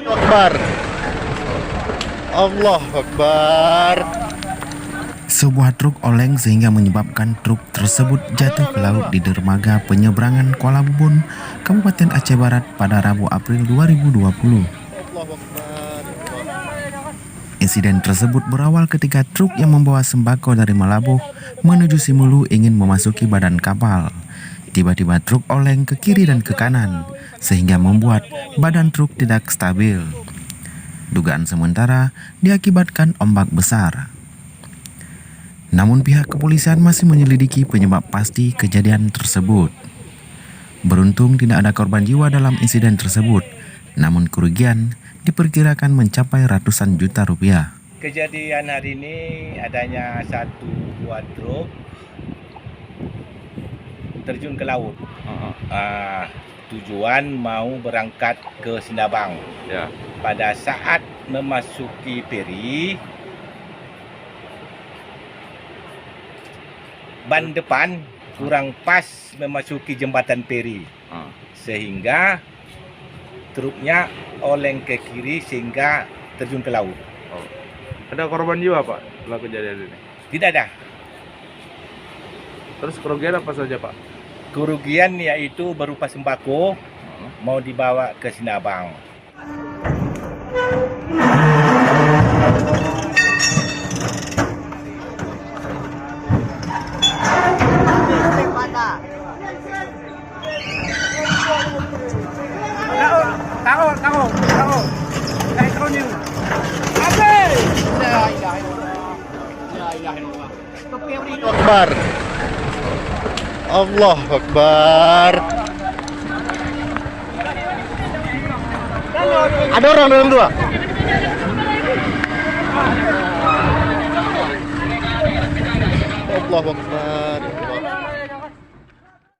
Akbar. Allah Akbar. Sebuah truk oleng sehingga menyebabkan truk tersebut jatuh ke laut di dermaga penyeberangan Kuala Bubun, Kabupaten Aceh Barat pada Rabu April 2020. Insiden tersebut berawal ketika truk yang membawa sembako dari Malabuh menuju Simulu ingin memasuki badan kapal. Tiba-tiba truk oleng ke kiri dan ke kanan, sehingga membuat badan truk tidak stabil. Dugaan sementara diakibatkan ombak besar. Namun pihak kepolisian masih menyelidiki penyebab pasti kejadian tersebut. Beruntung tidak ada korban jiwa dalam insiden tersebut, namun kerugian diperkirakan mencapai ratusan juta rupiah. Kejadian hari ini adanya satu buah truk terjun ke laut. Tujuan mau berangkat ke Sindabang. Ya. Pada saat memasuki feri, ban depan kurang pas memasuki jembatan feri, sehingga truknya oleng ke kiri sehingga terjun ke laut. Ada korban jiwa Pak setelah kejadian ini? Tidak ada. Terus kerugian apa saja Pak? Kerugian yaitu berupa sembako mau dibawa ke Sindabang. Akbar. Allah Akbar. Ada orang dalam dua. Allah Akbar.